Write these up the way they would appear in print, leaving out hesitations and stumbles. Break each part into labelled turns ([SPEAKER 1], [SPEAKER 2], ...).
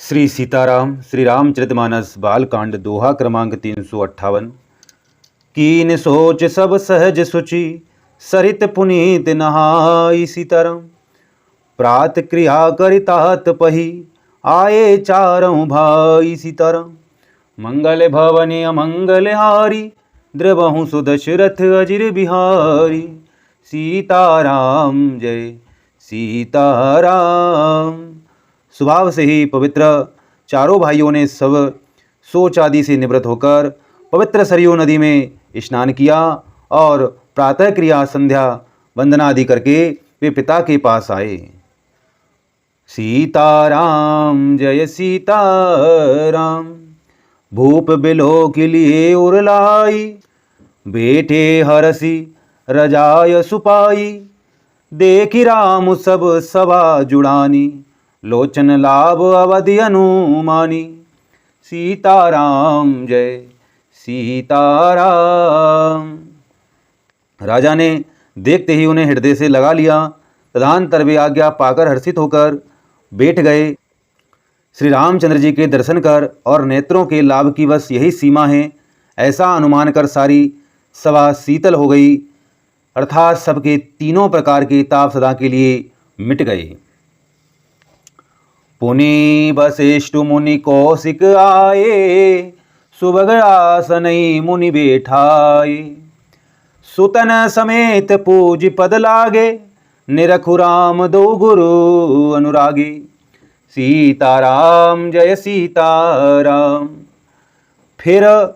[SPEAKER 1] श्री सीताराम श्री रामचरितमानस बालकांड दोहा क्रमांक 358। कीन सोच सब सहज सुचि सरित पुनीत नहाई। सीताराम प्रात क्रिया करितात पही आए चारों भाई। सीताराम मंगल भवनि अमंगल हारी द्रवहु सुदशरथ अजिर बिहारी। सीताराम जय सीताराम। स्वभाव से ही पवित्र चारों भाइयों ने सब सोच आदि से निवृत्त होकर पवित्र सरयू नदी में स्नान किया और प्रातः क्रिया संध्या वंदना आदि करके वे पिता के पास आए। सीताराम जय सीताराम। भूप बिलो के लिए उरलाई बेटे हरसी रजाय सुपाई। देखी राम सब सभा जुड़ानी लोचन लाभ अवधि अनुमानी। सीताराम जय सीताराम। राजा ने देखते ही उन्हें हृदय से लगा लिया। तदनंतर वे आज्ञा पाकर हर्षित होकर बैठ गए। श्री रामचंद्र जी के दर्शन कर और नेत्रों के लाभ की बस यही सीमा है, ऐसा अनुमान कर सारी सभा शीतल हो गई, अर्थात सबके तीनों प्रकार के ताप सदा के लिए मिट गए। पुनि वशिष्ठ मुनि कौशिक आए सुभग आसनई मुनि बैठाए। सुतन समेत पूज पद लागे निरखु राम दो गुरु अनुरागे। सीताराम जय सीताराम। फिर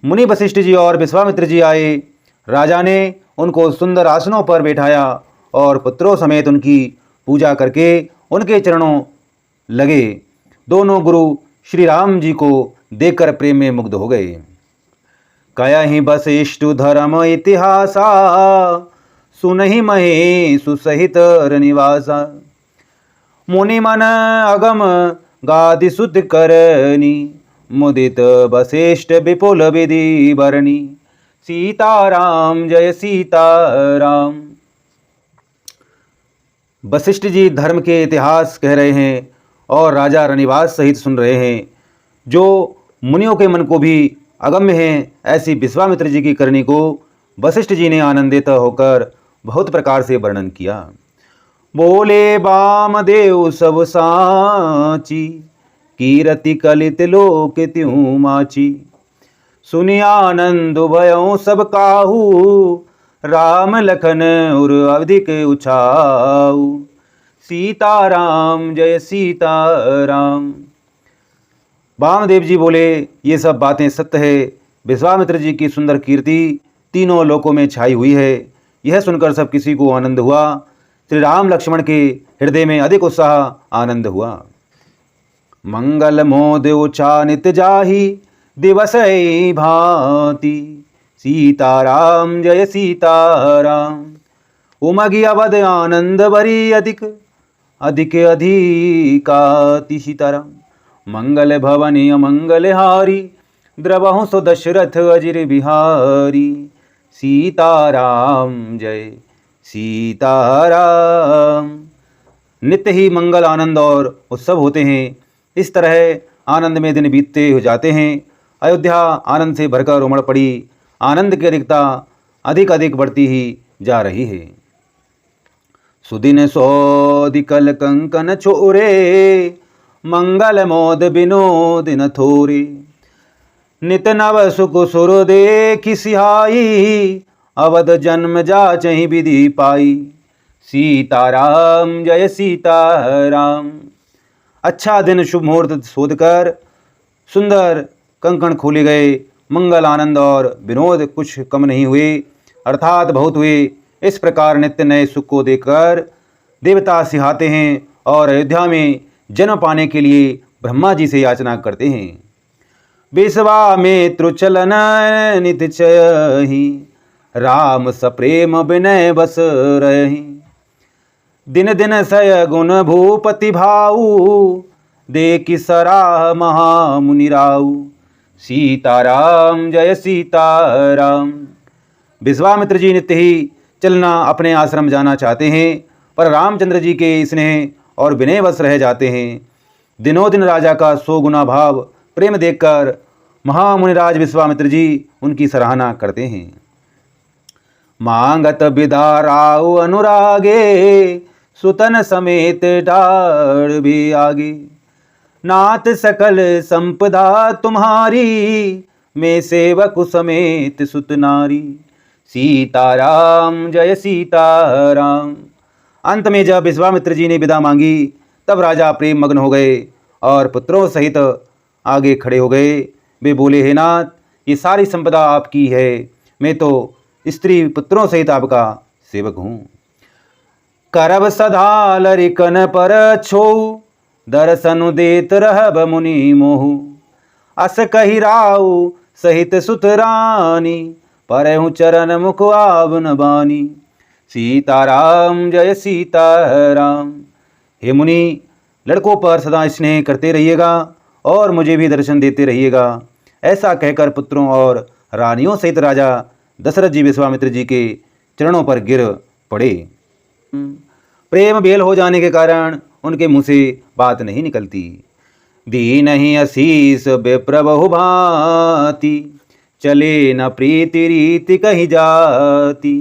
[SPEAKER 1] मुनि वशिष्ठ जी और विश्वामित्र जी आए। राजा ने उनको सुंदर आसनों पर बैठाया और पुत्रों समेत उनकी पूजा करके उनके चरणों लगे। दोनों गुरु श्री राम जी को देखकर प्रेम में मुग्ध हो गए। कयहि वशिष्ठ धर्म इतिहासा सुनहि महेशु सहित रनिवासा। मुनि मन अगम गादि शुद्ध करनी मुदित वशिष्ठ विपुल विधि बरनी। सीताराम जय सीताराम। वशिष्ठ जी धर्म के इतिहास कह रहे हैं और राजा रनिवास सहित सुन रहे हैं, जो मुनियों के मन को भी अगम्य है। ऐसी विश्वामित्र जी की करनी को वशिष्ठ जी ने आनंदित होकर बहुत प्रकार से वर्णन किया। बोले वामदेव सब साची कीरति कलित लोक त्यों माची। सुनि आनंद भयों सब काहू राम लखन उर अधिक उछाऊ। सीताराम जय सीताराम। वामदेव जी बोले, ये सब बातें सत्य है। विश्वामित्र जी की सुंदर कीर्ति तीनों लोकों में छाई हुई है। यह सुनकर सब किसी को आनंद हुआ। श्री राम लक्ष्मण के हृदय में अधिक उत्साह आनंद हुआ। मंगल मोद उचानित जाहि दिवस भांति। सीताराम जय सीताराम। उमगी अवध आनंद बरी अधिक अधिक अधिकाति। सीताराम मंगल भवनि अमंगल हारी द्रवहु सो दशरथ अजिर बिहारी। सीताराम जय सीताराम। नित्य ही मंगल आनंद और उत्सव होते हैं। इस तरह आनंद में दिन बीतते हो जाते हैं। अयोध्या आनंद से भरकर उमड़ पड़ी। आनंद की अधिकता अधिक अधिक बढ़ती ही जा रही है। सुदिन सोदिकल कंकन छोरे मंगल मोद विनोद न थोरे। नित नव सुख सुर देखि सिहाई अवध जन्म जाचहि विधि पाई। सीताराम जय सीताराम। अच्छा दिन शुभ मुहूर्त शोध कर सुंदर कंकण खोले गए। मंगल आनंद और विनोद कुछ कम नहीं हुए, अर्थात बहुत हुए। इस प्रकार नित्य नए सुख को देखकर देवता सिहाते हैं और अयोध्या में जन्म पाने के लिए ब्रह्मा जी से याचना करते हैं। विश्वामित्र चलन नित चहि राम सप्रेम विनय बस रहि। दिन दिन सय गुण भूपति भाऊ देखि सराह महामुनि राऊ। सीताराम जय सीताराम। विश्वामित्र जी नित्य ही चलना अपने आश्रम जाना चाहते हैं, पर रामचंद्र जी के स्नेह और विनयवश रह जाते हैं। दिनों दिन राजा का 100 गुना भाव प्रेम देखकर महामुनिराज विश्वामित्र जी उनकी सराहना करते हैं। मांगत बिदाराउ अनुरागे, सुतन समेत डार भी आगे। नाथ सकल संपदा तुम्हारी, मैं सेवक समेत सुत नारी। सीताराम जय सीताराम। अंत में जब विश्वामित्र जी ने विदा मांगी तब राजा प्रेम मग्न हो गए और पुत्रों सहित आगे खड़े हो गए। वे बोले, हे नाथ, ये सारी संपदा आपकी है, मैं तो स्त्री पुत्रों सहित आपका सेवक हूँ। करब सदा लरिकन पर छो, दर्शन देत रहब मुनि मोहु। अस कही राउ सहित सुत रानी, परहु चरण मुख आवन बानी। सीताराम जय सीताराम। हे मुनि, लड़कों पर सदा स्नेह करते रहिएगा और मुझे भी दर्शन देते रहिएगा। ऐसा कहकर पुत्रों और रानियों सहित राजा दशरथ जी विश्वामित्र जी के चरणों पर गिर पड़े। प्रेम बेल हो जाने के कारण उनके मुंह से बात नहीं निकलती। दीन ही असीस विप्र बहु भांति, चले न प्रीति रीति कही जाती।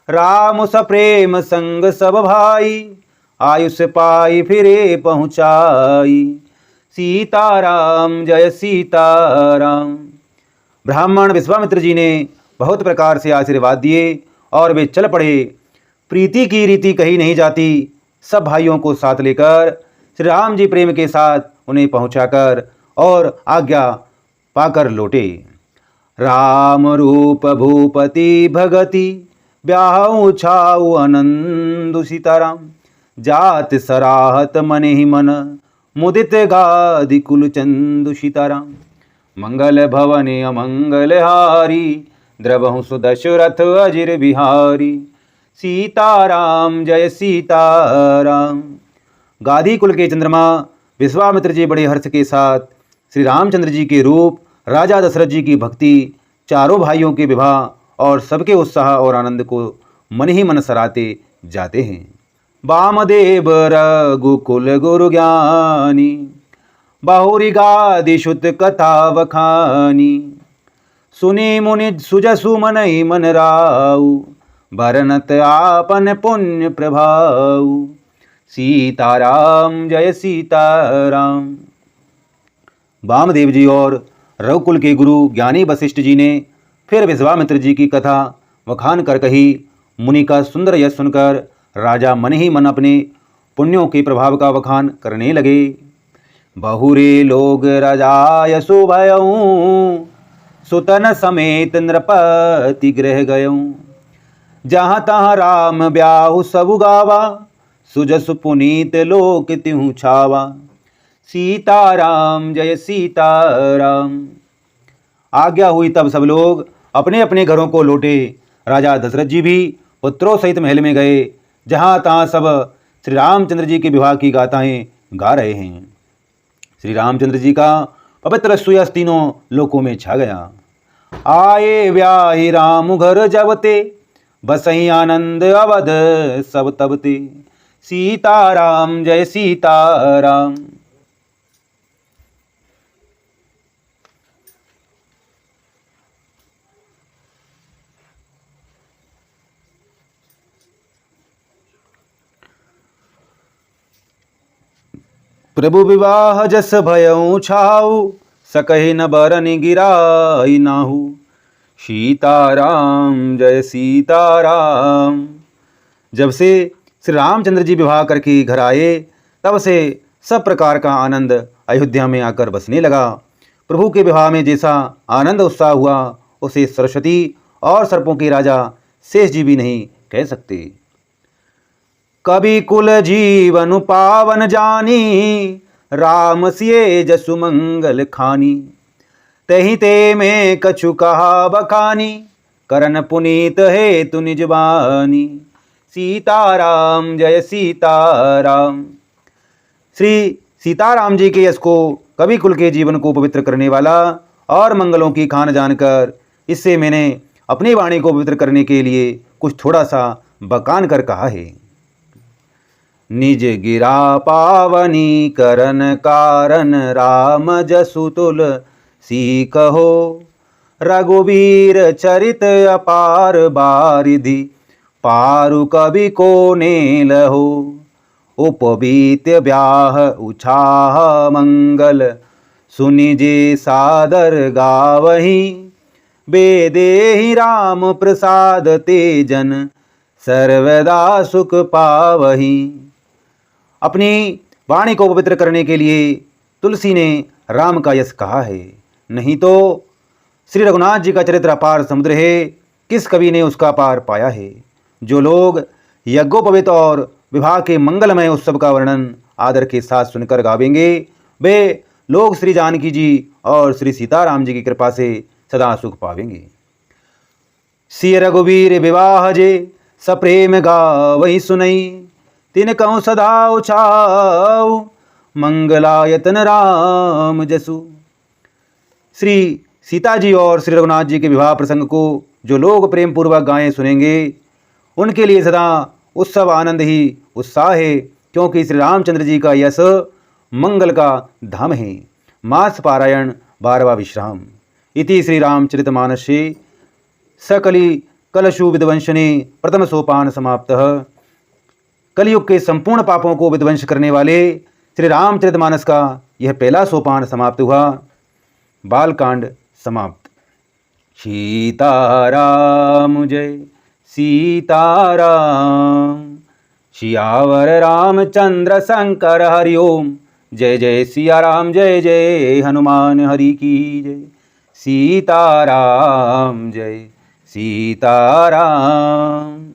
[SPEAKER 1] राम सप्रेम संग सब भाई, आयुष पाई फिरे पहुँचाई। सीताराम जय सीताराम। ब्राह्मण विश्वामित्र जी ने बहुत प्रकार से आशीर्वाद दिए और वे चल पड़े। प्रीति की रीति कही नहीं जाती। सब भाइयों को साथ लेकर श्री राम जी प्रेम के साथ उन्हें पहुंचाकर और आज्ञा पाकर लौटे। राम रूप भूपति भगति, ब्याहु छाऊ आनंद सीताराम। जात सराहत मन ही मन, मुदित गादि कुल चंदु सीताराम। मंगल भवन अमंगल हारी, द्रवहु सुदशरथ अजिर बिहारी। सीताराम जय सीताराम। गादी कुल के चंद्रमा विश्वामित्र जी बड़े हर्ष के साथ श्री रामचंद्र जी के रूप, राजा दशरथ जी की भक्ति, चारों भाइयों के विवाह और सबके उत्साह और आनंद को मन ही मन सराहते जाते हैं। वामदेव रघुकुल गुरु ज्ञानी, बाहुरी गादि शुत कथा वखानी। सुनी मुनि सुजसु मनहि मन राउ, बरनत आपन पुण्य प्रभाऊ। सीताराम जय सीताराम। वामदेव जी और रघुकुल के गुरु ज्ञानी वशिष्ठ जी ने फिर विश्वामित्र जी की कथा वखान कर कही। मुनि का सुंदर यश सुनकर राजा मन ही मन अपने पुण्यों के प्रभाव का वखान करने लगे। बहुरे लोग राजाय शोभयऊँ, सुतन समेत नृपति गृह गयऊँ। जहाँ तहाँ राम ब्याहु सबु गावा, सुजसु पुनीत लोक तिहु छावा। सीताराम जय सीताराम। आज्ञा हुई तब सब लोग अपने अपने घरों को लौटे। राजा दशरथ जी भी पुत्रों सहित महल में गए, जहाँ तहाँ सब श्री रामचंद्र जी के विवाह की गाथाएं गा रहे हैं। श्री रामचंद्र जी का पवित्र सुयश तीनों लोकों में छा गया। आए व्याहि राम घर जबते, बसई आनंद अवध सब तबते। सीताराम जय सीताराम। प्रभु विवाह जस भयऊ छाऊ, सकहि न बरनि गिराई नाहू। सीताराम जय सीताराम। जब से श्री रामचंद्र जी विवाह करके घर आए तब से सब प्रकार का आनंद अयोध्या में आकर बसने लगा। प्रभु के विवाह में जैसा आनंद उत्साह हुआ उसे सरस्वती और सर्पों के राजा शेष जी भी नहीं कह सकते। कवि कुल जीवन पावन जानी, राम सिए जसु मंगल खानी। तहि ते में कछु कहा बखानी, करन पुनीत है तु निजबानी। सीताराम जय सीताराम। श्री सीताराम जी के यश को, कवि कुल के जीवन को पवित्र करने वाला और मंगलों की खान जानकर इससे मैंने अपनी वाणी को पवित्र करने के लिए कुछ थोड़ा सा बकान कर कहा है। निज गिरा पावनी करन कारण राम जसु तुलसी कहो। रघुवीर चरित अपार बारिधि पारु कवि को ने लहो। उपवीत्य ब्याह उछाह मंगल सुनि जे सादर गावही। बेदेहि राम प्रसाद तेजन सर्वदा सुख पावही। अपनी वाणी को पवित्र करने के लिए तुलसी ने राम का यश कहा है, नहीं तो श्री रघुनाथ जी का चरित्र अपार समुद्र है, किस कवि ने उसका पार पाया है। जो लोग यज्ञोपवीत और विवाह के मंगलमय उत्सव का वर्णन आदर के साथ सुनकर गावेंगे, वे लोग श्री जानकी जी और श्री सीताराम जी की कृपा से सदा सुख पावेंगे। सिय रघुवीर विवाह जे सप्रेम गावहि सुनई। तिन कहूँ सदा उछाऊ मंगलायतन राम जसु। श्री सीता जी और श्री रघुनाथ जी के विवाह प्रसंग को जो लोग प्रेम पूर्वक गाएं सुनेंगे, उनके लिए सदा उत्सव आनंद ही उत्साह है, क्योंकि श्री रामचंद्र जी का यश मंगल का धाम है। मास पारायण 12वां विश्राम। इति श्री रामचरितमानसे सकली कलशु विध्वंसने प्रथम सोपान समाप्तः। कलयुग के संपूर्ण पापों को विध्वंस करने वाले श्री रामचरितमानस का यह पहला सोपान समाप्त हुआ। बालकांड समाप्त। सीताराम जय सीताराम। सियावर रामचंद्र शंकर हरिओम। जय जय सिया राम जय जय हनुमान हरि की जय। सीताराम जय सीताराम।